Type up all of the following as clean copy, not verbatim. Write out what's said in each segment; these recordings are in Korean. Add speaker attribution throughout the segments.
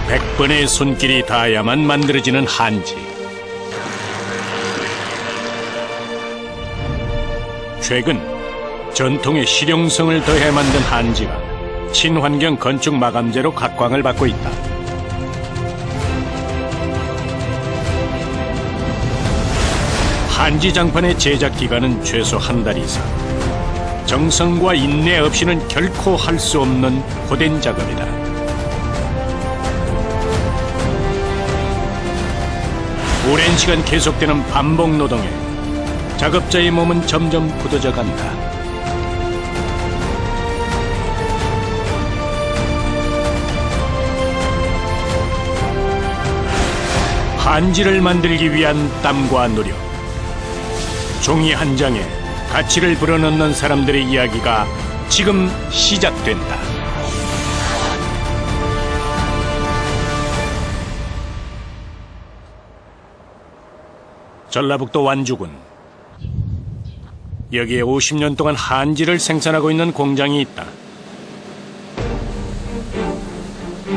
Speaker 1: 100번의 손길이 닿아야만 만들어지는 한지. 최근 전통의 실용성을 더해 만든 한지가 친환경 건축 마감재로 각광을 받고 있다. 한지 장판의 제작 기간은 최소 한 달 이상. 정성과 인내 없이는 결코 할 수 없는 고된 작업이다. 오랜 시간 계속되는 반복 노동에 작업자의 몸은 점점 굳어져 간다. 한지를 만들기 위한 땀과 노력. 종이 한 장에 가치를 불어넣는 사람들의 이야기가 지금 시작된다. 전라북도 완주군. 여기에 50년 동안 한지를 생산하고 있는 공장이 있다.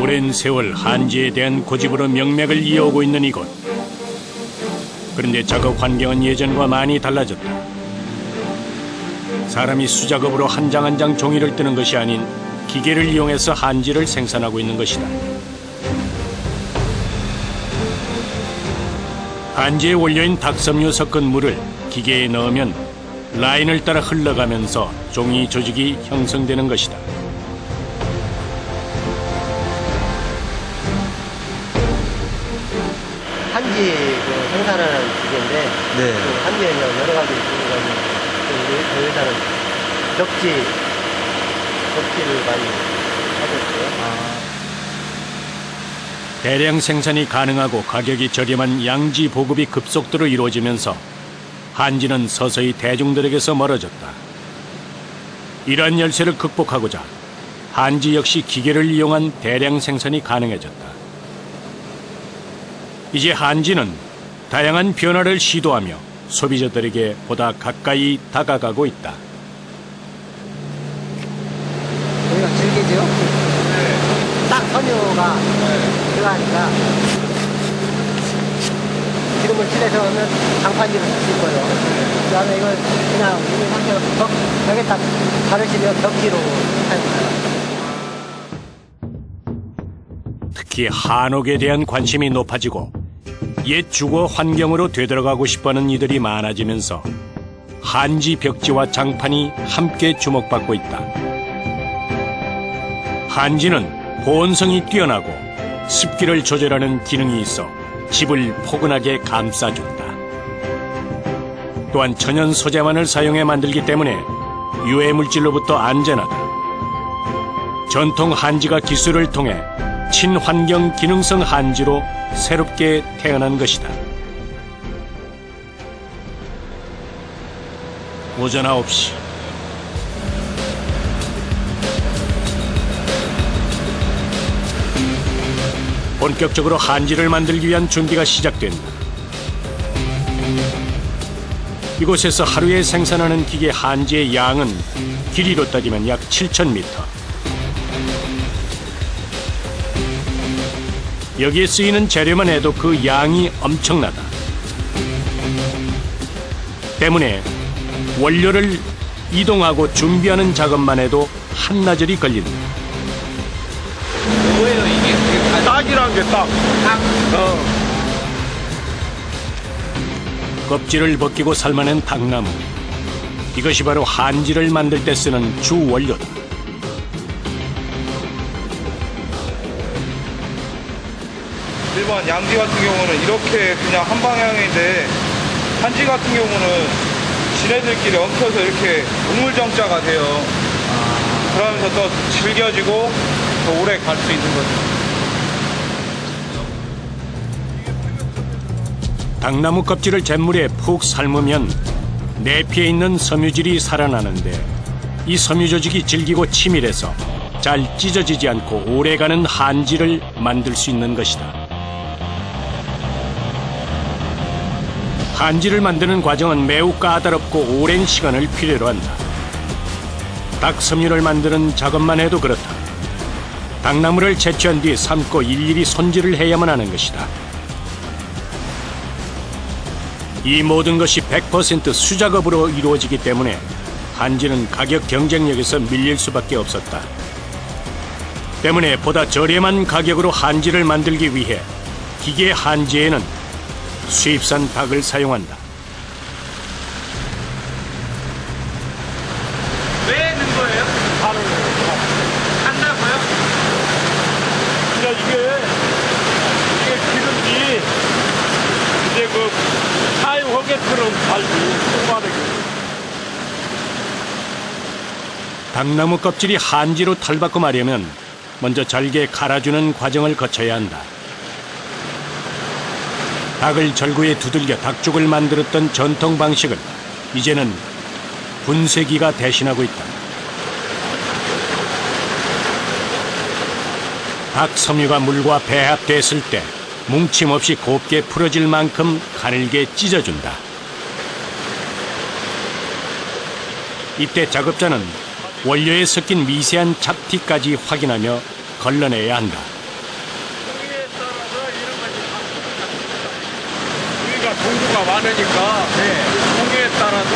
Speaker 1: 오랜 세월 한지에 대한 고집으로 명맥을 이어오고 있는 이곳. 그런데 작업 환경은 예전과 많이 달라졌다. 사람이 수작업으로 한 장 한 장 종이를 뜨는 것이 아닌 기계를 이용해서 한지를 생산하고 있는 것이다. 한지에 원료인 닭섬유 섞은 물을 기계에 넣으면 라인을 따라 흘러가면서 종이 조직이 형성되는 것이다.
Speaker 2: 한지 생산하는 기계인데
Speaker 3: 네.
Speaker 2: 그 한지에는 여러 가지 종류가 있는데 우리 회사는 덕지를 많이 하고 있고요.
Speaker 1: 대량 생산이 가능하고 가격이 저렴한 양지 보급이 급속도로 이루어지면서 한지는 서서히 대중들에게서 멀어졌다. 이러한 열세를 극복하고자 한지 역시 기계를 이용한 대량 생산이 가능해졌다. 이제 한지는 다양한 변화를 시도하며 소비자들에게 보다 가까이 다가가고 있다.
Speaker 2: 여기가 질기죠? 딱 섬유가 들어가니까 기름을 칠해서 하면 장판지를 쓸 거예요. 그 다음에 이걸 그냥 있는 상태로 벽에다 바르시면 벽지로 사용합니다.
Speaker 1: 특히 한옥에 대한 관심이 높아지고 옛 주거 환경으로 되돌아가고 싶어하는 이들이 많아지면서 한지 벽지와 장판이 함께 주목받고 있다. 한지는 보온성이 뛰어나고 습기를 조절하는 기능이 있어 집을 포근하게 감싸준다. 또한 천연 소재만을 사용해 만들기 때문에 유해 물질로부터 안전하다. 전통 한지가 기술을 통해 친환경 기능성 한지로 새롭게 태어난 것이다. 오전 9시. 본격적으로 한지를 만들기 위한 준비가 시작된다. 이곳에서 하루에 생산하는 기계 한지의 양은 길이로 따지면 약 7,000m. 여기에 쓰이는 재료만 해도 그 양이 엄청나다. 때문에 원료를 이동하고 준비하는 작업만 해도 한나절이 걸린다.
Speaker 3: 뭐예요 이게? 딱이란 게 딱.
Speaker 1: 껍질을 벗기고 삶아낸 닭나무. 이것이 바로 한지를 만들 때 쓰는 주 원료다.
Speaker 4: 일반 양지 같은 경우는 이렇게 그냥 한 방향인데 한지 같은 경우는 지네들끼리 엉켜서 이렇게 우물정자가 돼요. 그러면서 더 질겨지고 더 오래 갈 수 있는 거죠.
Speaker 1: 닭나무 껍질을 잿물에 푹 삶으면 내피에 있는 섬유질이 살아나는데 이 섬유 조직이 질기고 치밀해서 잘 찢어지지 않고 오래가는 한지를 만들 수 있는 것이다. 한지를 만드는 과정은 매우 까다롭고 오랜 시간을 필요로 한다. 닭 섬유를 만드는 작업만 해도 그렇다. 당나무를 채취한 뒤 삶고 일일이 손질을 해야만 하는 것이다. 이 모든 것이 100% 수작업으로 이루어지기 때문에 한지는 가격 경쟁력에서 밀릴 수밖에 없었다. 때문에 보다 저렴한 가격으로 한지를 만들기 위해 기계 한지에는 수입산 닭을 사용한다.
Speaker 4: 왜 넣은 거예요?
Speaker 3: 바로
Speaker 4: 한다고요?
Speaker 3: 그냥 이게 기름이 이제 그 사용하게처럼 살고 수많게.
Speaker 1: 당나무 껍질이 한지로 털받고 마려면 먼저 잘게 갈아주는 과정을 거쳐야 한다. 닭을 절구에 두들겨 닭죽을 만들었던 전통 방식을 이제는 분쇄기가 대신하고 있다. 닭 섬유가 물과 배합됐을 때 뭉침 없이 곱게 풀어질 만큼 가늘게 찢어준다. 이때 작업자는 원료에 섞인 미세한 잡티까지 확인하며 걸러내야 한다.
Speaker 3: 종류에 따라서 이런 것이 우리가 종류가 많으니까 종류에 따라서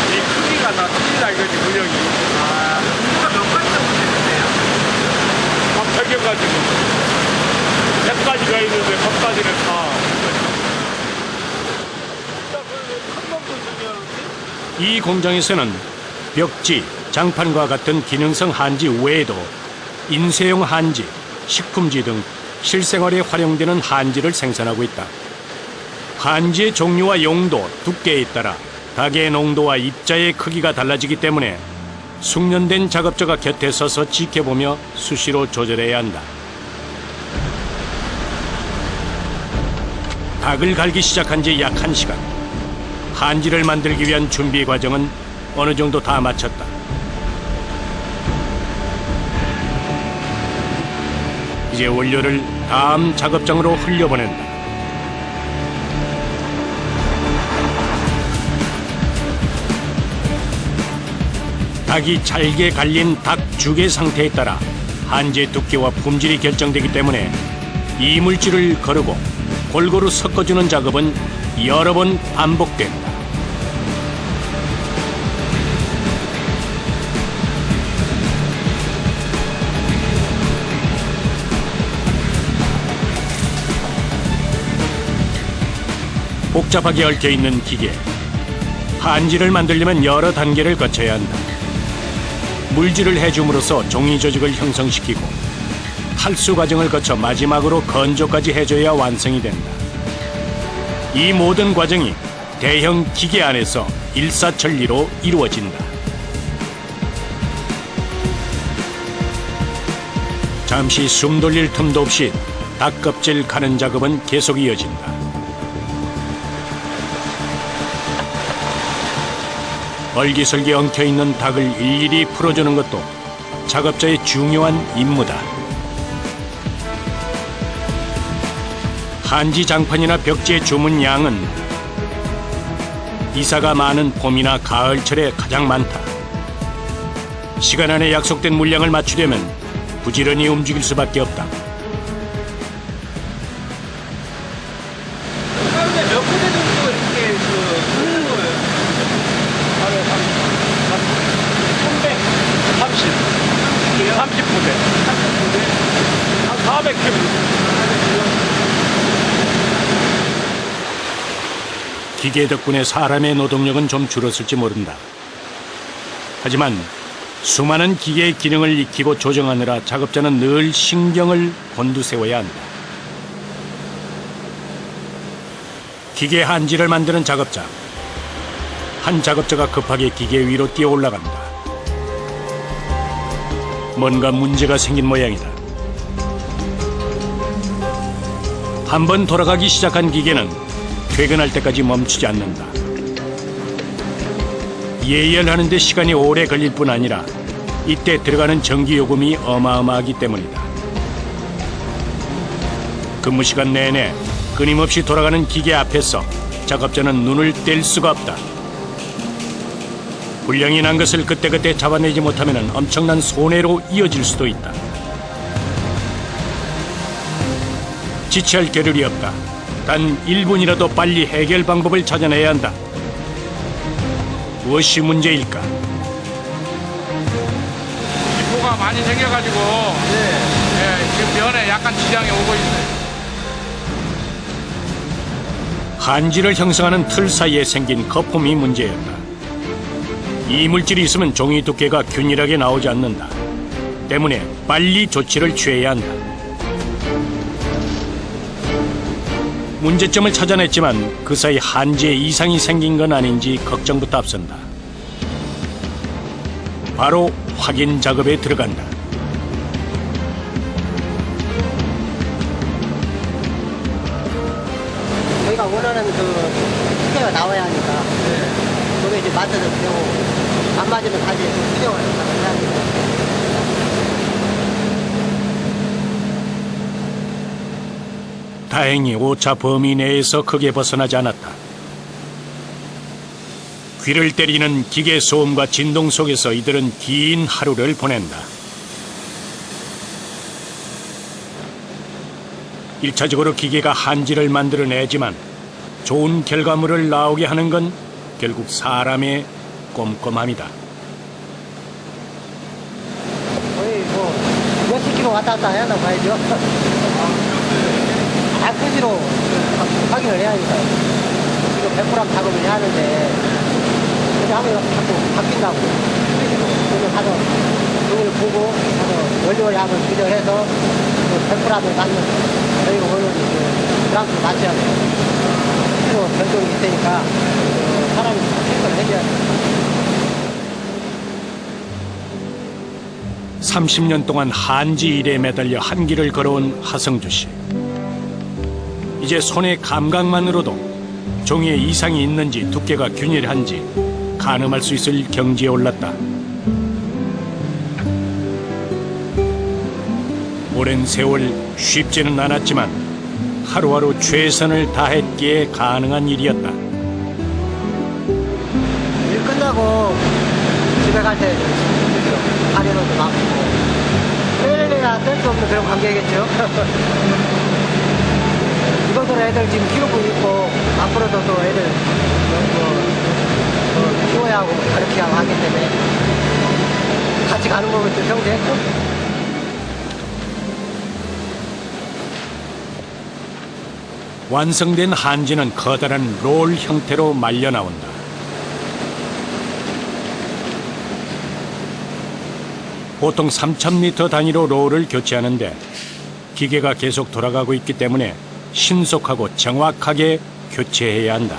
Speaker 3: 이 크기가 다 틀리다 이거지 물량이.
Speaker 4: 누가 몇 가지 정도 되는데요?
Speaker 3: 한 100여 가지 100가지가 있는데 100가지를 다.
Speaker 1: 이 공장에서는 벽지, 장판과 같은 기능성 한지 외에도 인쇄용 한지, 식품지 등 실생활에 활용되는 한지를 생산하고 있다. 한지의 종류와 용도, 두께에 따라 닭의 농도와 입자의 크기가 달라지기 때문에 숙련된 작업자가 곁에 서서 지켜보며 수시로 조절해야 한다. 닭을 갈기 시작한 지 약 1시간. 한지를 만들기 위한 준비 과정은 어느 정도 다 마쳤다. 이제 원료를 다음 작업장으로 흘려보낸다. 닭이 잘게 갈린 닭죽의 상태에 따라 한지의 두께와 품질이 결정되기 때문에 이물질을 거르고 골고루 섞어주는 작업은 여러 번 반복된다. 복잡하게 얽혀있는 기계. 한지를 만들려면 여러 단계를 거쳐야 한다. 물질을 해줌으로써 종이 조직을 형성시키고 탈수 과정을 거쳐 마지막으로 건조까지 해줘야 완성이 된다. 이 모든 과정이 대형 기계 안에서 일사천리로 이루어진다. 잠시 숨 돌릴 틈도 없이 닭껍질 가는 작업은 계속 이어진다. 얼기설기 엉켜있는 닭을 일일이 풀어주는 것도 작업자의 중요한 임무다. 한지 장판이나 벽지의 주문 양은 이사가 많은 봄이나 가을철에 가장 많다. 시간 안에 약속된 물량을 맞추려면 부지런히 움직일 수밖에 없다.
Speaker 4: 하루에 몇 부대 정도 이렇게 굽는 거예요?
Speaker 3: 하루에 30부대. 한 400kg.
Speaker 1: 기계 덕분에 사람의 노동력은 좀 줄었을지 모른다. 하지만 수많은 기계의 기능을 익히고 조정하느라 작업자는 늘 신경을 곤두세워야 한다. 기계 한지를 만드는 작업자. 한 작업자가 급하게 기계 위로 뛰어 올라간다. 뭔가 문제가 생긴 모양이다. 한번 돌아가기 시작한 기계는 퇴근할 때까지 멈추지 않는다. 예열하는 데 시간이 오래 걸릴 뿐 아니라 이때 들어가는 전기요금이 어마어마하기 때문이다. 근무 시간 내내 끊임없이 돌아가는 기계 앞에서 작업자는 눈을 뗄 수가 없다. 불량이 난 것을 그때그때 잡아내지 못하면 엄청난 손해로 이어질 수도 있다. 지체할 겨를이 없다. 단 1분이라도 빨리 해결 방법을 찾아내야 한다. 무엇이 문제일까?
Speaker 3: 기포가 많이 생겨가지고 지금 면에 약간 지장이 오고 있어요.
Speaker 1: 한지를 형성하는 틀 사이에 생긴 거품이 문제였다. 이 물질이 있으면 종이 두께가 균일하게 나오지 않는다. 때문에 빨리 조치를 취해야 한다. 문제점을 찾아냈지만 그 사이 한지에 이상이 생긴 건 아닌지 걱정부터 앞선다. 바로 확인 작업에 들어간다.
Speaker 2: 저희가 원하는 그 수제가 나와야 하니까 그게 이제 맞춰서 되고 안 맞으면 다시 수정을 해야 합니다.
Speaker 1: 다행히 오차 범위 내에서 크게 벗어나지 않았다. 귀를 때리는 기계 소음과 진동 속에서 이들은 긴 하루를 보낸다. 1차적으로 기계가 한지를 만들어내지만 좋은 결과물을 나오게 하는 건 결국 사람의 꼼꼼함이다.
Speaker 2: 거의 뭐 몇십 킬로 왔다 갔다 해야 한다고 봐야죠. 다 표시로 확인을 해야 하니까. 지금 100g 작업을 해야 하는데 근데 하면 자꾸 바뀐다고. 표시로. 그래서 가서 종이를 보고 가서 원료를 한번 조절해서 100g을 맞는 저희가 원하는 그 그램수를 맞춰야 돼요. 표시로 변동이 있으니까 사람이 체크를 해줘야 돼요.
Speaker 1: 30년 동안 한지 일에 매달려 한 길을 걸어온 하성주 씨. 이제 손의 감각만으로도 종이에 이상이 있는지 두께가 균일한지 가늠할 수 있을 경지에 올랐다. 오랜 세월 쉽지는 않았지만 하루하루 최선을 다했기에 가능한 일이었다.
Speaker 2: 일 끝나고 집에 갈 때 가려놓고 바쁘고 빼내야 뗄 수 없는 그런 관계겠죠. 이것도 애들 지금 키우고 있고 앞으로도 또 애들 키워야 하고 가르쳐야 하기 때문에 같이 가는 거겠죠 평생.
Speaker 1: 완성된 한지는 커다란 롤 형태로 말려 나온다. 보통 3,000m 단위로 롤을 교체하는데 기계가 계속 돌아가고 있기 때문에 신속하고 정확하게 교체해야 한다.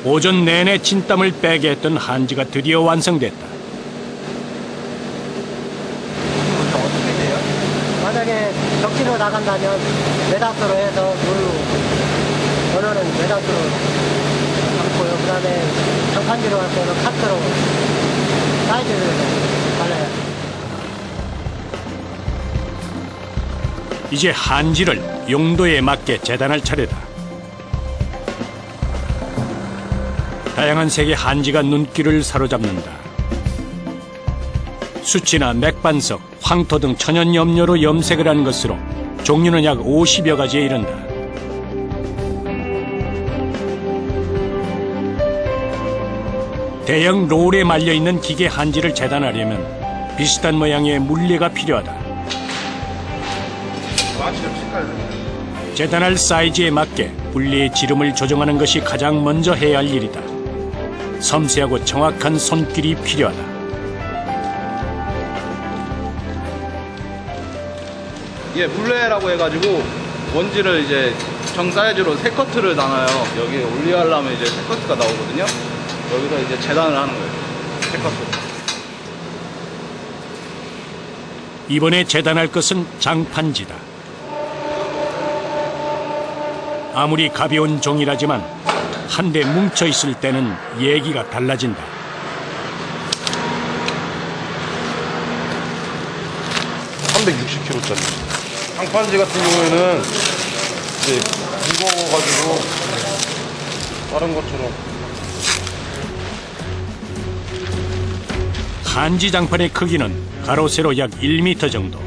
Speaker 1: 오전 내내 진땀을 빼게 했던 한지가 드디어 완성됐다.
Speaker 2: 어떻게 돼요? 만약에 적지로 나간다면 메다스로 해서 롤로 원어는 메다스로 담고요. 그 다음에 장판지로 할 때는 카트로 사이즈를 달라요.
Speaker 1: 이제 한지를 용도에 맞게 재단할 차례다. 다양한 색의 한지가 눈길을 사로잡는다. 수치나 맥반석, 황토 등 천연 염료로 염색을 한 것으로 종류는 약 50여 가지에 이른다. 대형 롤에 말려있는 기계 한지를 재단하려면 비슷한 모양의 물레가 필요하다. 재단할 사이즈에 맞게 분리의 지름을 조정하는 것이 가장 먼저 해야 할 일이다. 섬세하고 정확한 손길이 필요하다.
Speaker 4: 이게 물레라고 해가지고 원지를 이제 정 사이즈로 3커트를 나눠요. 여기에 올리하려면 이제 3커트가 나오거든요. 여기서 이제 재단을 하는 거예요. 3커트.
Speaker 1: 이번에 재단할 것은 장판지다. 아무리 가벼운 종이라지만 한데 뭉쳐 있을 때는 얘기가 달라진다.
Speaker 5: (360kg짜리) 장판지 같은 경우에는 이제 무거워가지고 다른 것처럼
Speaker 1: 한지 장판의 크기는 가로 세로 약 1m 정도.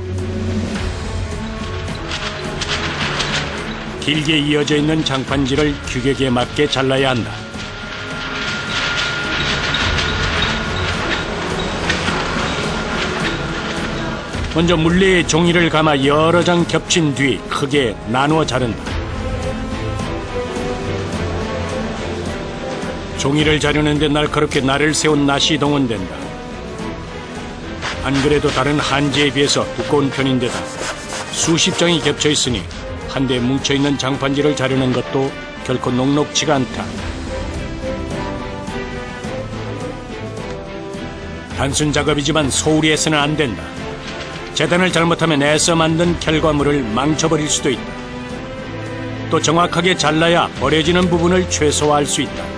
Speaker 1: 길게 이어져 있는 장판지를 규격에 맞게 잘라야 한다. 먼저 물레에 종이를 감아 여러 장 겹친 뒤 크게 나누어 자른다. 종이를 자르는데 날카롭게 날을 세운 낫이 동원된다. 안 그래도 다른 한지에 비해서 두꺼운 편인데다 수십 장이 겹쳐 있으니 한데 뭉쳐있는 장판지를 자르는 것도 결코 녹록지가 않다. 단순 작업이지만 소홀히 해서는 안 된다. 재단을 잘못하면 애써 만든 결과물을 망쳐버릴 수도 있다. 또 정확하게 잘라야 버려지는 부분을 최소화할 수 있다.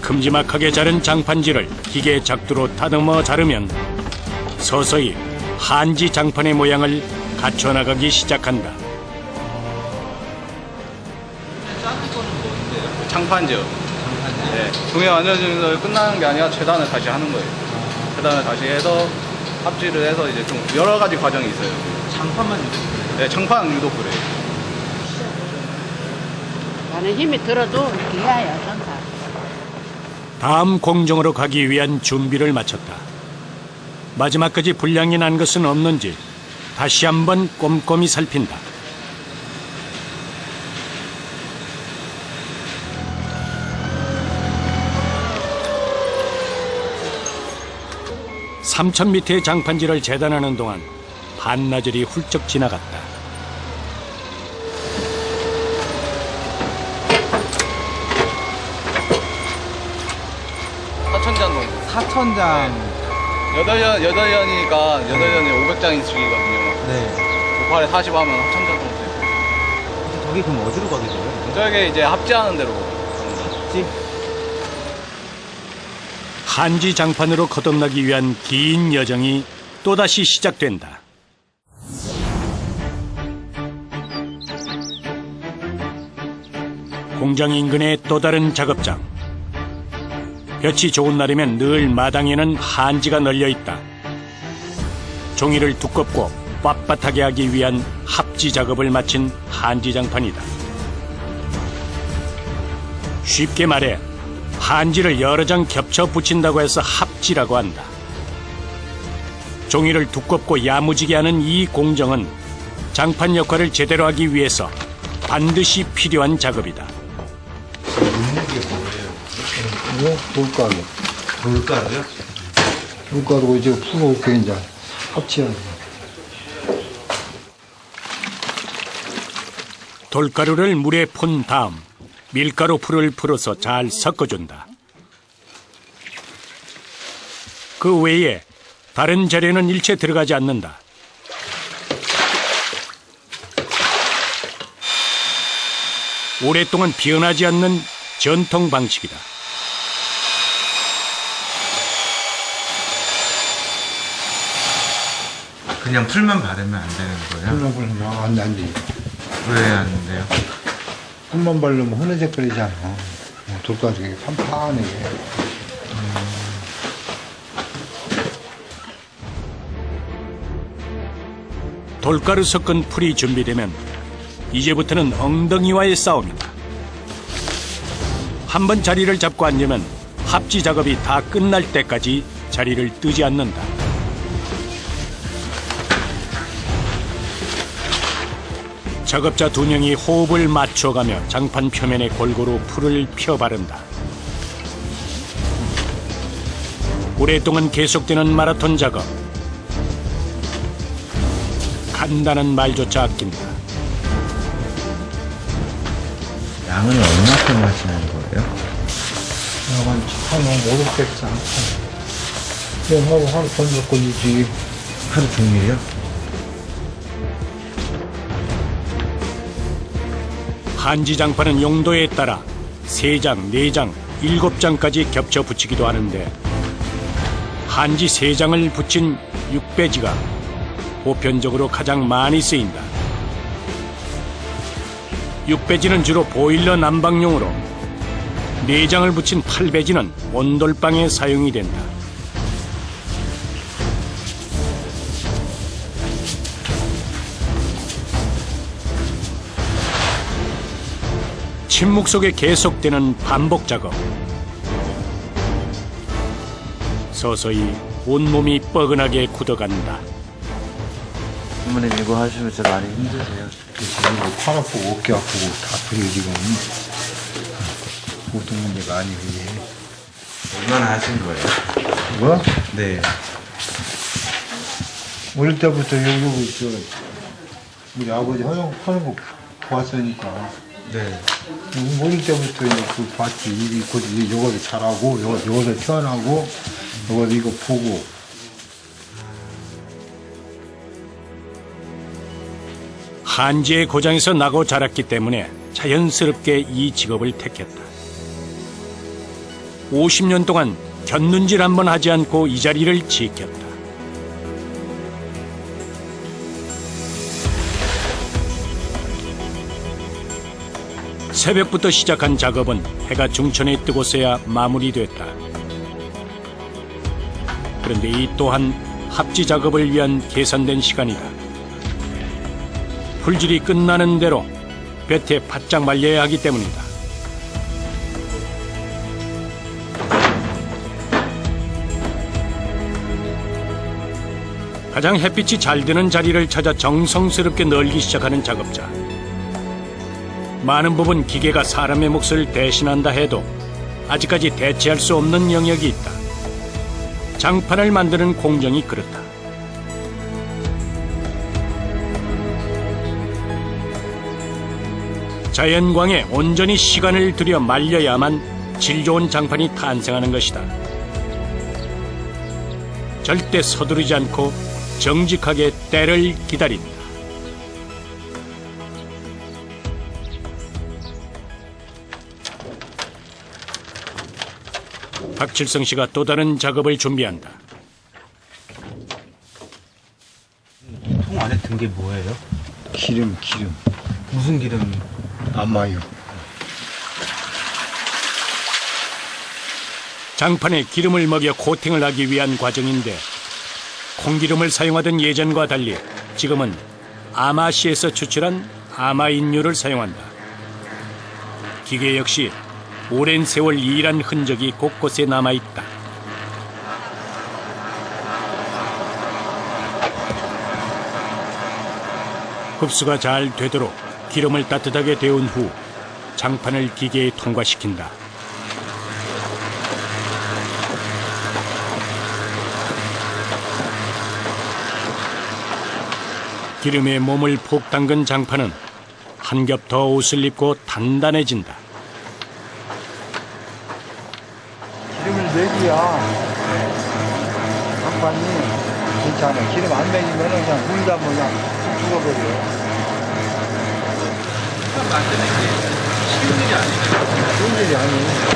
Speaker 1: 큼지막하게 자른 장판지를 기계 작두로 다듬어 자르면 서서히 한지 장판의 모양을 갖춰나가기 시작한다.
Speaker 4: 장판지요. 네. 종이 완전히 끝나는 게 아니라 재단을 다시 하는 거예요. 재단을 다시 해서 합지를 해서 이제 좀 여러 가지 과정이 있어요.
Speaker 3: 장판만 유독
Speaker 4: 네, 장판 유독 그래요.
Speaker 6: 나는 힘이 들어도 이렇게 해야 해요, 전사.
Speaker 1: 다음 공정으로 가기 위한 준비를 마쳤다. 마지막까지 불량이 난 것은 없는지 다시 한번 꼼꼼히 살핀다. (3000m의) 장판지를 재단하는 동안 반나절이 훌쩍 지나갔다.
Speaker 4: 사천장 정도.
Speaker 3: 사천장.
Speaker 4: 8년이니까 8년에 500장이씩이거든요.
Speaker 3: 네.
Speaker 4: 도파에 40 하면 4천장 정도 돼요.
Speaker 3: 저기 그럼 어디로 가게 돼요?
Speaker 4: 저게 이제 합지하는 대로.
Speaker 3: 합지?
Speaker 1: 한지 장판으로 거듭나기 위한 긴 여정이 또다시 시작된다. 공장 인근의 또 다른 작업장. 볕이 좋은 날이면 늘 마당에는 한지가 널려 있다. 종이를 두껍고 빳빳하게 하기 위한 합지 작업을 마친 한지 장판이다. 쉽게 말해 한지를 여러 장 겹쳐 붙인다고 해서 합지라고 한다. 종이를 두껍고 야무지게 하는 이 공정은 장판 역할을 제대로 하기 위해서 반드시 필요한 작업이다.
Speaker 7: 이거 돌가루.
Speaker 3: 돌가루요?
Speaker 7: 돌가루고 이제 풀어놓고 이제 합치하는.
Speaker 1: 돌가루를 물에 푼 다음 밀가루 풀을 풀어서 잘 섞어준다. 그 외에 다른 재료는 일체 들어가지 않는다. 오랫동안 변하지 않는 전통 방식이다.
Speaker 8: 그냥 풀만 바르면 안 되는 거예요?
Speaker 7: 풀만 바르면 안 돼.
Speaker 8: 왜 안 돼요?
Speaker 7: 풀만 바르면 흐느적거리잖아. 돌가루가 판판하게.
Speaker 1: 돌가루 섞은 풀이 준비되면 이제부터는 엉덩이와의 싸움이다. 한번 자리를 잡고 앉으면 합지 작업이 다 끝날 때까지 자리를 뜨지 않는다. 작업자 2명이 호흡을 맞춰가며 장판 표면에 골고루 풀을 펴 바른다. 오랫동안 계속되는 마라톤 작업. 간단한 말조차 아낀다.
Speaker 8: 양은 얼마큼 하시는 거예요?
Speaker 7: 한 500장. 하루 건질 걸리지.
Speaker 8: 하루 종일이요?
Speaker 1: 한지 장판은 용도에 따라 3장, 4장, 7장까지 겹쳐 붙이기도 하는데 한지 3장을 붙인 6배지가 보편적으로 가장 많이 쓰인다. 6배지는 주로 보일러 난방용으로 내장을 붙인 팔배지는 온돌방에 사용이 된다. 침묵 속에 계속되는 반복 작업. 서서히 온몸이 뻐근하게 굳어간다.
Speaker 8: 어머님 이거 하시면서 많이 힘드세요?
Speaker 7: 지금 팔 아프고 어깨 아프고 다 그래요 지금. 보통 문제가 아니고 이게.
Speaker 8: 얼마나 하신 거예요?
Speaker 7: 뭐?
Speaker 8: 네.
Speaker 7: 어릴 때부터 여기 우리 아버지 하는 거 보았으니까.
Speaker 8: 네.
Speaker 7: 어릴 때부터 그 봤지. 이거를 잘하고, 요거를 태어나고, 요거를 이거 보고.
Speaker 1: 한지의 고장에서 나고 자랐기 때문에 자연스럽게 이 직업을 택했다. 50년 동안 곁눈질 한번 하지 않고 이 자리를 지켰다. 새벽부터 시작한 작업은 해가 중천에 뜨고서야 마무리됐다. 그런데 이 또한 합지 작업을 위한 계산된 시간이다. 풀질이 끝나는 대로 볕에 바짝 말려야 하기 때문이다. 가장 햇빛이 잘 드는 자리를 찾아 정성스럽게 널기 시작하는 작업자. 많은 부분 기계가 사람의 몫을 대신한다 해도 아직까지 대체할 수 없는 영역이 있다. 장판을 만드는 공정이 그렇다. 자연광에 온전히 시간을 들여 말려야만 질 좋은 장판이 탄생하는 것이다. 절대 서두르지 않고 정직하게 때를 기다린다. 박칠성 씨가 또 다른 작업을 준비한다.
Speaker 8: 통 안에 든 게 뭐예요?
Speaker 7: 기름.
Speaker 8: 무슨 기름?
Speaker 7: 아마요.
Speaker 1: 장판에 기름을 먹여 코팅을 하기 위한 과정인데 콩기름을 사용하던 예전과 달리 지금은 아마씨에서 추출한 아마인유를 사용한다. 기계 역시 오랜 세월 일한 흔적이 곳곳에 남아있다. 흡수가 잘 되도록 기름을 따뜻하게 데운 후 장판을 기계에 통과시킨다. 기름에 몸을 푹 담근 장판은 한 겹 더 옷을 입고 단단해진다.
Speaker 7: 기름을 내줘야 장판이 괜찮아. 기름 안 내주면 그냥 물다 그냥 죽어버려.
Speaker 4: 만드는 게 쉬운 일이 아니에요.
Speaker 7: 그런 일이 아니에요.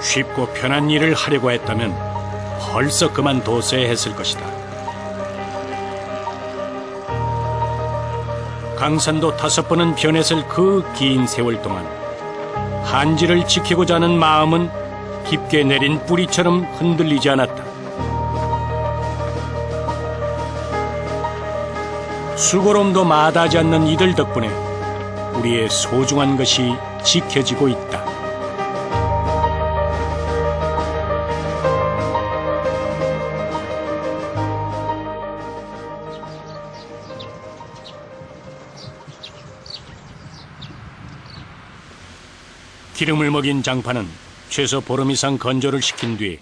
Speaker 1: 쉽고 편한 일을 하려고 했다면 벌써 그만뒀어야 했을 것이다. 강산도 5번은 변했을 그 긴 세월 동안 한지를 지키고자 하는 마음은 깊게 내린 뿌리처럼 흔들리지 않았다. 수고로움도 마다하지 않는 이들 덕분에 우리의 소중한 것이 지켜지고 있다. 기름을 먹인 장판은 최소 보름 이상 건조를 시킨 뒤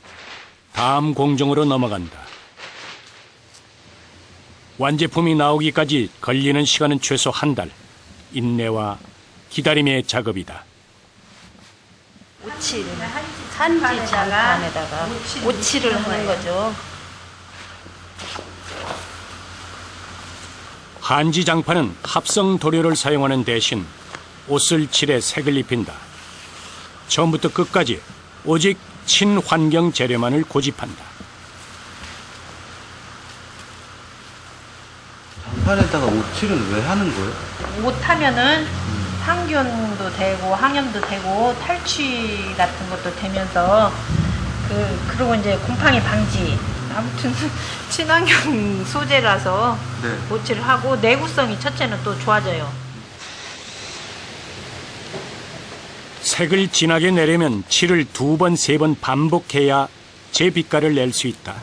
Speaker 1: 다음 공정으로 넘어간다. 완제품이 나오기까지 걸리는 시간은 최소 한 달. 인내와 기다림의 작업이다.
Speaker 6: 오칠, 한지 장판에다가 오칠을 하는 거죠.
Speaker 1: 한지 장판은 합성 도료를 사용하는 대신 옷을 칠해 색을 입힌다. 처음부터 끝까지 오직 친환경 재료만을 고집한다.
Speaker 8: 장판에다가 옷 칠은 왜 하는 거예요?
Speaker 6: 못하면은 항균도 되고 항염도 되고 탈취 같은 것도 되면서 그리고 이제 곰팡이 방지 아무튼 친환경 소재라서
Speaker 8: 네.
Speaker 6: 오칠을 하고 내구성이 첫째는 또 좋아져요.
Speaker 1: 색을 진하게 내려면 칠을 2번, 3번 반복해야 제 빛깔을 낼 수 있다.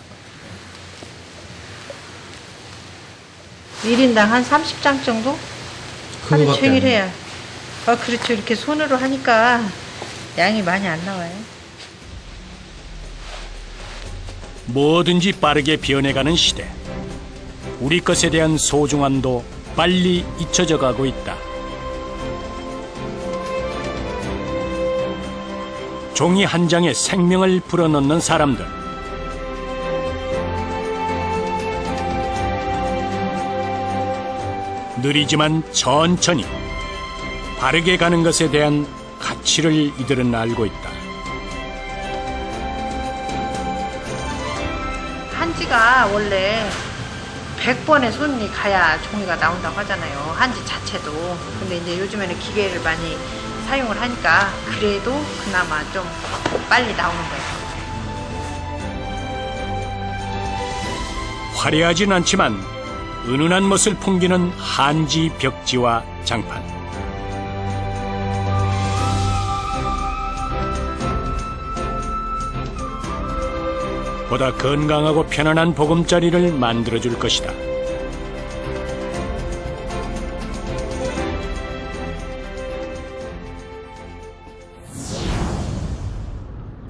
Speaker 6: 1인당 한 30장 정도? 하루 종일 해야. 그렇죠. 이렇게 손으로 하니까 양이 많이 안 나와요.
Speaker 1: 뭐든지 빠르게 변해가는 시대. 우리 것에 대한 소중함도 빨리 잊혀져 가고 있다. 종이 한 장에 생명을 불어넣는 사람들. 느리지만 천천히 바르게 가는 것에 대한 가치를 이들은 알고 있다.
Speaker 6: 한지가 원래 100번의 손이 가야 종이가 나온다고 하잖아요. 한지 자체도. 근데 이제 요즘에는 기계를 많이 사용을 하니까 그래도 그나마 좀 빨리 나오는 거예요.
Speaker 1: 화려하진 않지만 은은한 멋을 풍기는 한지 벽지와 장판. 보다 건강하고 편안한 보금자리를 만들어줄 것이다.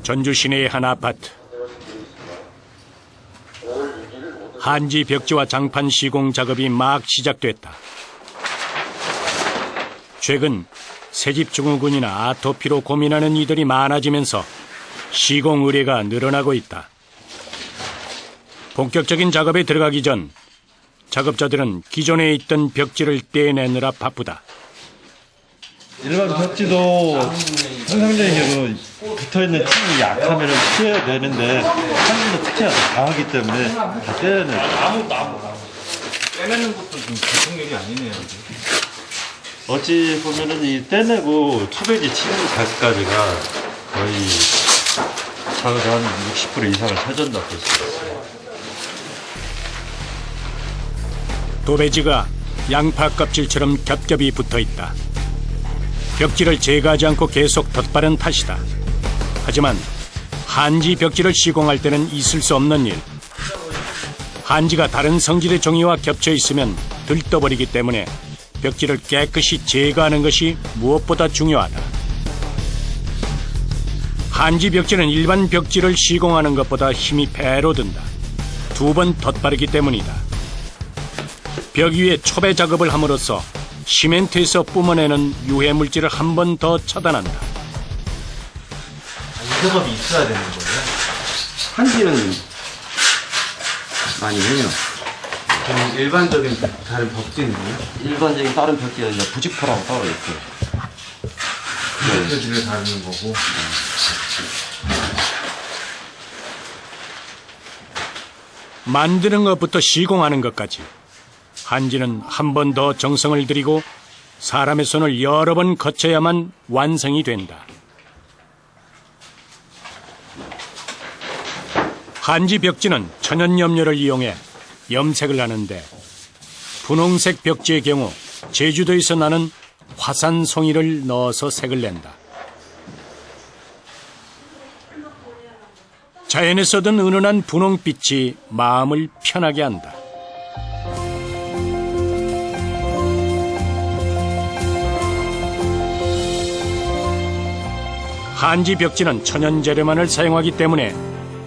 Speaker 1: 전주 시내의 한 아파트. 한지 벽지와 장판 시공 작업이 막 시작됐다. 최근 새집 증후군이나 아토피로 고민하는 이들이 많아지면서 시공 의뢰가 늘어나고 있다. 본격적인 작업에 들어가기 전 작업자들은 기존에 있던 벽지를 떼내느라 바쁘다.
Speaker 5: 일반 벽지도 통상적인 경우 붙어있는 층이 약하면 피해야 되는데 한지는 특히나 더 강하기 때문에 다 떼내요.
Speaker 3: 떼내는 것도 좀 보통 일이 아니네요.
Speaker 5: 어찌 보면은 이 떼내고 초배지 치는 까지가 거의 작업의 한 60% 이상을 차지한다고 볼 수 있어요.
Speaker 1: 도배지가 양파 껍질처럼 겹겹이 붙어있다. 벽지를 제거하지 않고 계속 덧바른 탓이다. 하지만 한지 벽지를 시공할 때는 있을 수 없는 일. 한지가 다른 성질의 종이와 겹쳐 있으면 들떠버리기 때문에 벽지를 깨끗이 제거하는 것이 무엇보다 중요하다. 한지 벽지는 일반 벽지를 시공하는 것보다 힘이 배로 든다. 2번 덧바르기 때문이다. 벽 위에 초배 작업을 함으로써 시멘트에서 뿜어내는 유해 물질을 한 번 더 차단한다.
Speaker 8: 이 작업이 있어야 되는 거예요?
Speaker 9: 한지는 많이 해요.
Speaker 8: 그럼 일반적인 다른 벽지는요?
Speaker 9: 일반적인 다른 벽지는 이제 부직포라고 따로 있어요.
Speaker 8: 벽지를 다루는 거고.
Speaker 1: 만드는 것부터 시공하는 것까지 한지는 한 번 더 정성을 들이고 사람의 손을 여러 번 거쳐야만 완성이 된다. 한지 벽지는 천연염료를 이용해 염색을 하는데 분홍색 벽지의 경우 제주도에서 나는 화산송이를 넣어서 색을 낸다. 자연에서 얻은 은은한 분홍빛이 마음을 편하게 한다. 한지 벽지는 천연 재료만을 사용하기 때문에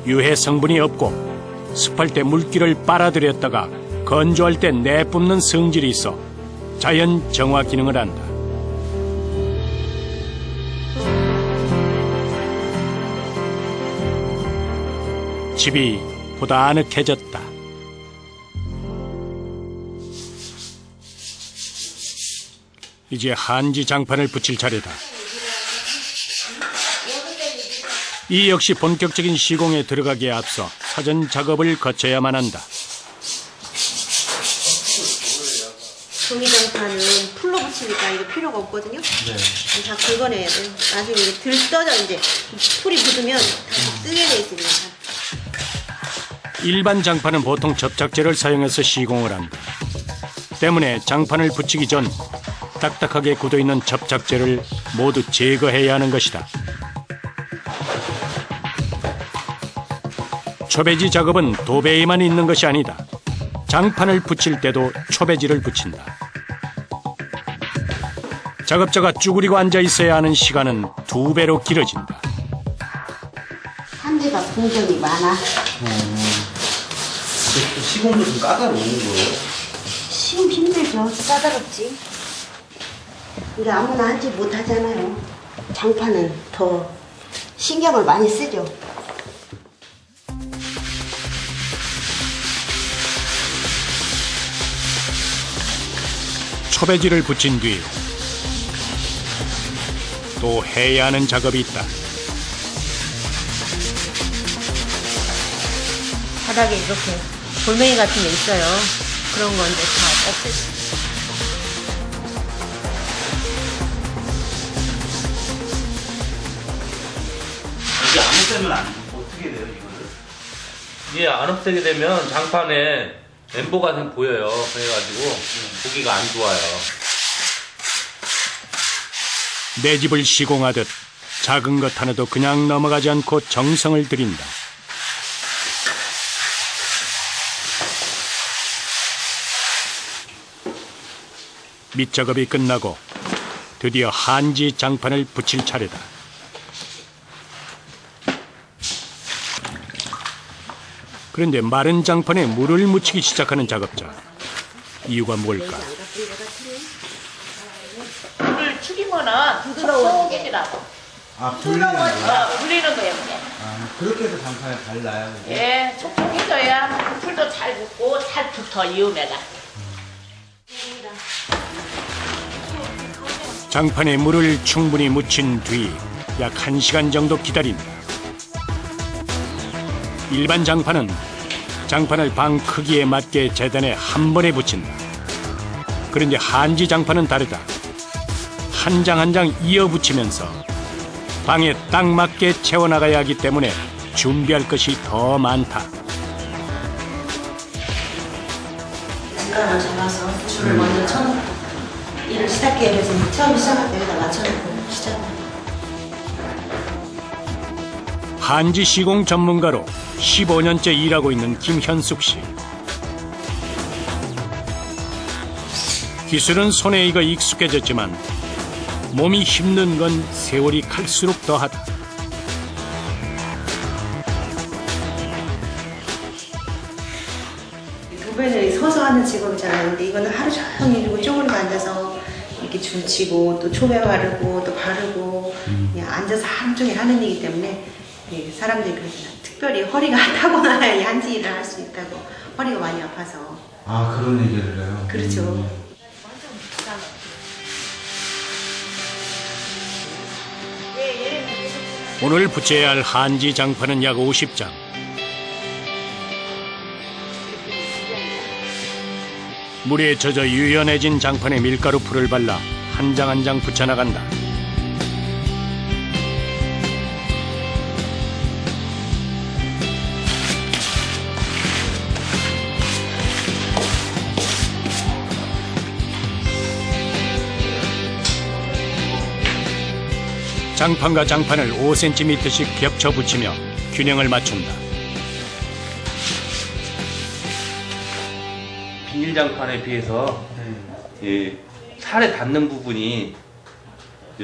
Speaker 1: 유해 성분이 없고 습할 때 물기를 빨아들였다가 건조할 때 내뿜는 성질이 있어 자연 정화 기능을 한다. 집이 보다 아늑해졌다. 이제 한지 장판을 붙일 차례다. 이 역시 본격적인 시공에 들어가기에 앞서 사전 작업을 거쳐야만 한다.
Speaker 10: 붙이면은 풀로 붙이니까 이거 필요가 없거든요. 다 긁어내야 돼요. 나중에 이게 들떠져 이제 풀이 굳으면 다 뜨게 돼 있습니다.
Speaker 1: 일반 장판은 보통 접착제를 사용해서 시공을 한다. 때문에 장판을 붙이기 전 딱딱하게 굳어있는 접착제를 모두 제거해야 하는 것이다. 초배지 작업은 도배에만 있는 것이 아니다. 장판을 붙일 때도 초배지를 붙인다. 작업자가 쭈그리고 앉아 있어야 하는 시간은 2배로 길어진다.
Speaker 10: 한지가 공정이 많아.
Speaker 8: 시공도 좀 까다로운 거예요?
Speaker 10: 시험 힘들죠. 까다롭지. 근데 아무나 한지 못하잖아요. 장판은 더 신경을 많이 쓰죠.
Speaker 1: 초배지를 붙인 뒤 또 해야 하는 작업이 있다.
Speaker 6: 바닥에 이렇게 돌멩이 같은 게 있어요. 그런 건 이제 다 없애고.
Speaker 8: 이게 안 없애면 어떻게 돼요, 이거를?
Speaker 9: 이게 안 없애게 되면 장판에 엠보가 좀 보여요. 그래가지고 보기가 안 좋아요.
Speaker 1: 내 집을 시공하듯 작은 것 하나도 그냥 넘어가지 않고 정성을 들인다. 밑작업이 끝나고 드디어 한지 장판을 붙일 차례다. 그런데 마른 장판에 물을 묻히기 시작하는 작업자. 이유가 뭘까?
Speaker 11: 물을 죽이면은 촉촉해지라고.
Speaker 8: 불리는 거예요?
Speaker 11: 물리는 거예요, 그게.
Speaker 8: 그렇게 해서 장판에 발라요?
Speaker 11: 예, 촉촉해져야 풀도 잘 붙고 잘 붙어, 이음에가.
Speaker 1: 장판에 물을 충분히 묻힌 뒤 약 1시간 정도 기다린다. 일반 장판은 장판을 방 크기에 맞게 재단에 한 번에 붙인다. 그런데 한지 장판은 다르다. 한 장 한 장 이어 붙이면서 방에 딱 맞게 채워나가야 하기 때문에 준비할 것이 더 많다.
Speaker 10: 중간을 잡아서 줄을 먼저 쳐놓고 일을 시작해야 돼서 처음 시작할 때 여기다 맞춰놓고 시작해요.
Speaker 1: 한지 시공 전문가로 15년째 일하고 있는 김현숙 씨. 기술은 손에 익어 익숙해졌지만 몸이 힘든 건 세월이 갈수록 더하다.
Speaker 10: 도배는 서서 하는 직업이잖아요. 근데 이거는 하루 종일 쪼그리고 앉아서 이렇게 줄치고 또 초배 바르고 또 바르고 그냥 앉아서 하루 종일 하는 일이기 때문에 사람들이 그러잖아요. 특별히 허리가 타고나야 이 한지 일을 할 수 있다고. 허리가 많이 아파서.
Speaker 8: 아, 그런 얘기를 해요?
Speaker 10: 그렇죠.
Speaker 1: 오늘 붙여야 할 한지 장판은 약 50장. 물에 젖어 유연해진 장판에 밀가루 풀을 발라 한 장 한 장 붙여나간다. 장판과 장판을 5cm씩 겹쳐 붙이며 균형을 맞춘다.
Speaker 9: 비닐 장판에 비해서 예, 살에 닿는 부분이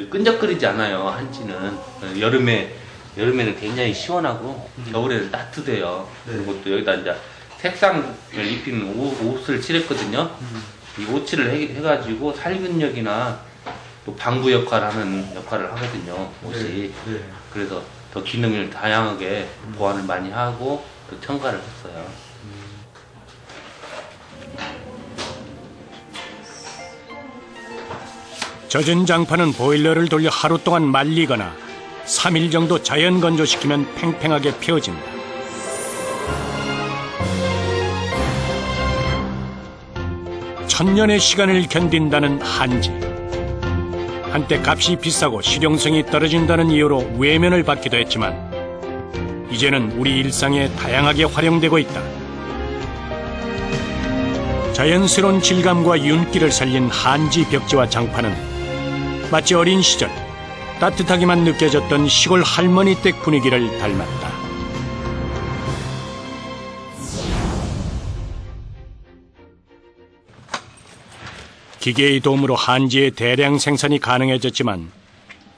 Speaker 9: 끈적거리지 않아요. 한지는 여름에는 굉장히 시원하고 겨울에는 따뜻해요. 그리고 또 여기다 이제 색상을 입히는 옷을 칠했거든요. 이 옷칠을 해가지고 살균력이나 또 방부 역할을 하거든요. 옷이. 그래서 더 기능을 다양하게 보완을 많이 하고 또 첨가를 했어요.
Speaker 1: 젖은 장판은 보일러를 돌려 하루 동안 말리거나 3일 정도 자연 건조시키면 팽팽하게 펴진다. 천년의 시간을 견딘다는 한지. 한때 값이 비싸고 실용성이 떨어진다는 이유로 외면을 받기도 했지만 이제는 우리 일상에 다양하게 활용되고 있다. 자연스러운 질감과 윤기를 살린 한지 벽지와 장판은 마치 어린 시절 따뜻하기만 느껴졌던 시골 할머니 댁 분위기를 닮았다. 기계의 도움으로 한지의 대량 생산이 가능해졌지만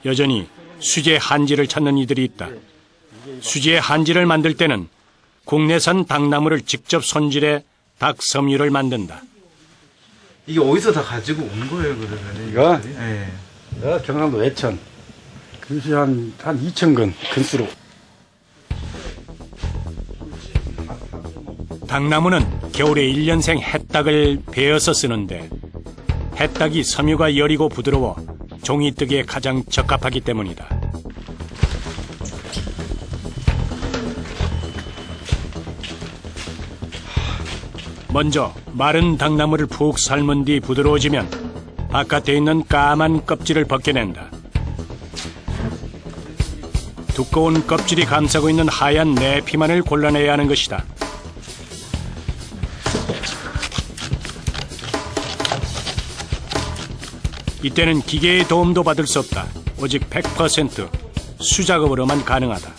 Speaker 1: 여전히 수제 한지를 찾는 이들이 있다. 수제 한지를 만들 때는 국내산 닭나무를 직접 손질해 닭 섬유를 만든다.
Speaker 8: 이게 어디서 다 가지고 온 거예요, 그러면?
Speaker 12: 이거?
Speaker 8: 네.
Speaker 12: 경남도 외천. 근수 한 2,000근 근수로.
Speaker 1: 닭나무는 겨울에 1년생 햇닭을 베어서 쓰는데 햇닭이 섬유가 여리고 부드러워 종이뜨기에 가장 적합하기 때문이다. 먼저 마른 닭나무를 푹 삶은 뒤 부드러워지면 바깥에 있는 까만 껍질을 벗겨낸다. 두꺼운 껍질이 감싸고 있는 하얀 내피만을 골라내야 하는 것이다. 이때는 기계의 도움도 받을 수 없다. 오직 100% 수작업으로만 가능하다.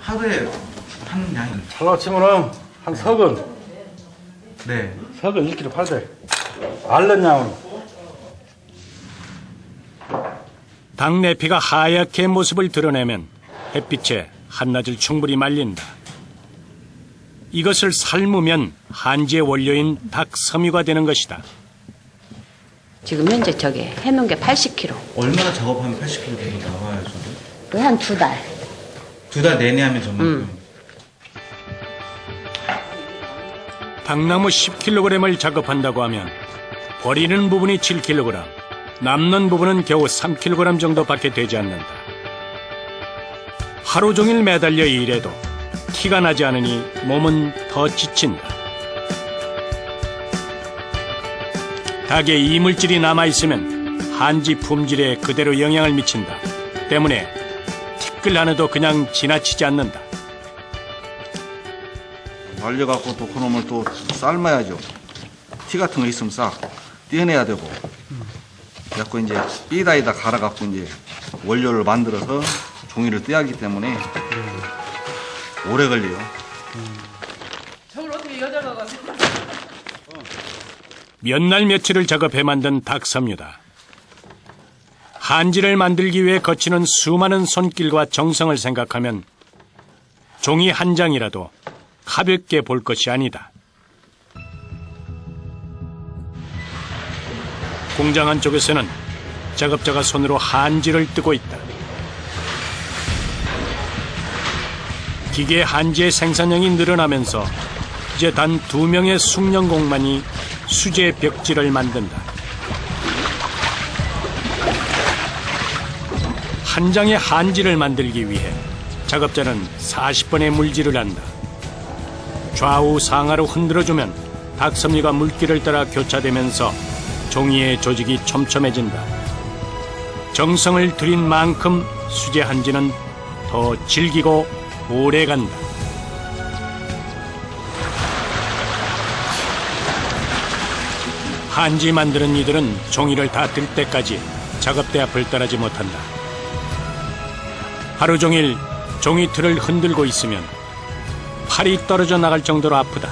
Speaker 8: 하루에 하는 양이?
Speaker 12: 잘라 치면은 한 석은.
Speaker 8: 네.
Speaker 12: 석은 1kg 800. 앓는 양으로.
Speaker 1: 닭 내피가 하얗게 모습을 드러내면 햇빛에 한낮을 충분히 말린다. 이것을 삶으면 한지의 원료인 닭 섬유가 되는 것이다.
Speaker 13: 지금 현재 저게 해놓은 게 80kg.
Speaker 8: 얼마나 작업하면 80kg 정도 나와요, 저도?
Speaker 13: 거의 한 2달.
Speaker 8: 2달 내내 하면 정말.
Speaker 1: 닭나무 10kg을 작업한다고 하면 버리는 부분이 7kg, 남는 부분은 겨우 3kg 정도밖에 되지 않는다. 하루 종일 매달려 일해도 티가 나지 않으니 몸은 더 지친다. 닭에 이물질이 남아있으면 한지 품질에 그대로 영향을 미친다. 때문에 티끌 하나도 그냥 지나치지 않는다.
Speaker 14: 말려갖고 또 그놈을 또 삶아야죠. 티 같은 거 있으면 싹 떼내야 되고. 그래갖고 이제 삐다이다 갈아갖고 이제 원료를 만들어서 종이를 떼야 하기 때문에 오래 걸려요.
Speaker 11: 저걸 어떻게 여자가 가서?
Speaker 1: 몇 날 며칠을 작업해 만든 닭섬유다. 한지를 만들기 위해 거치는 수많은 손길과 정성을 생각하면 종이 한 장이라도 가볍게 볼 것이 아니다. 공장 안쪽에서는 작업자가 손으로 한지를 뜨고 있다. 기계 한지의 생산량이 늘어나면서 이제 단 2명의 숙련공만이 수제 벽지를 만든다. 한 장의 한지를 만들기 위해 작업자는 40번의 물질을 한다. 좌우 상하로 흔들어주면 닭섬유가 물기를 따라 교차되면서 종이의 조직이 촘촘해진다. 정성을 들인 만큼 수제 한지는 더 질기고 오래 간다. 한지 만드는 이들은 종이를 다 들 때까지 작업대 앞을 떠나지 못한다. 하루 종일 종이틀을 흔들고 있으면 팔이 떨어져 나갈 정도로 아프다.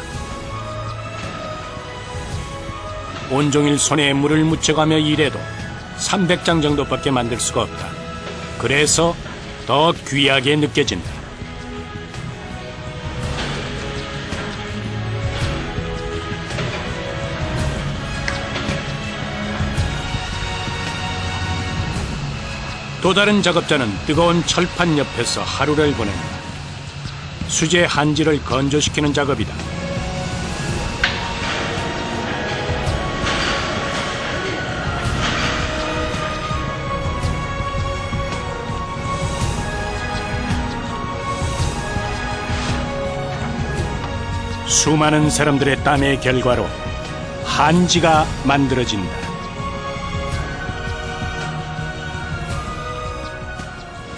Speaker 1: 온종일 손에 물을 묻혀가며 일해도 300장 정도밖에 만들 수가 없다. 그래서 더 귀하게 느껴진다. 또 다른 작업자는 뜨거운 철판 옆에서 하루를 보낸다. 수제 한지를 건조시키는 작업이다. 수많은 사람들의 땀의 결과로 한지가 만들어진다.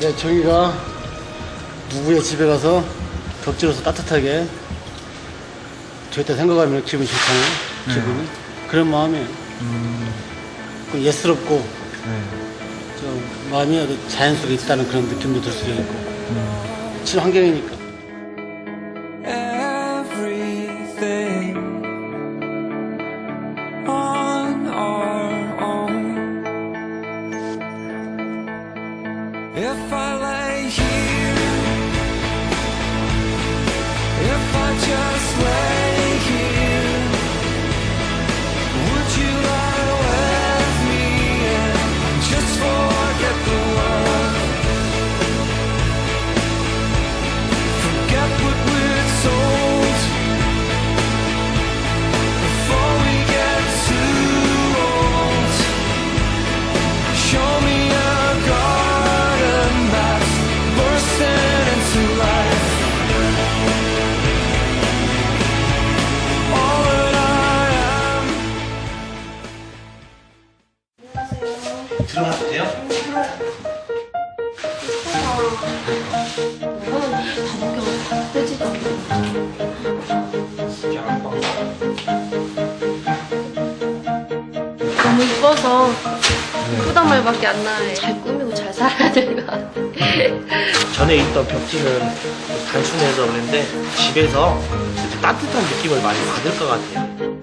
Speaker 2: 네, 저희가 누구의 집에 가서 덕지로서 따뜻하게 저희한테 생각하면 기분이 좋잖아요. 기분이. 그런 마음에 그 예스럽고 좀 마음이 아주 자연 속에 있다는 그런 느낌도 들 수도 있고 친환경이니까.
Speaker 15: If I lay here, if I just lay here, would you lie with me and just forget the world? Forget what we're told before we get too old. Show me a garden that's bursting into life. All that I am.
Speaker 8: 들어가도 돼요?
Speaker 16: 너무 이뻐서 예쁘단 말밖에 안 나요. 잘 꾸미고 잘 살아야 될 것 같아.
Speaker 8: 전에 있던 벽지는 단순해서 그런데 집에서 따뜻한 느낌을 많이 받을 것 같아요.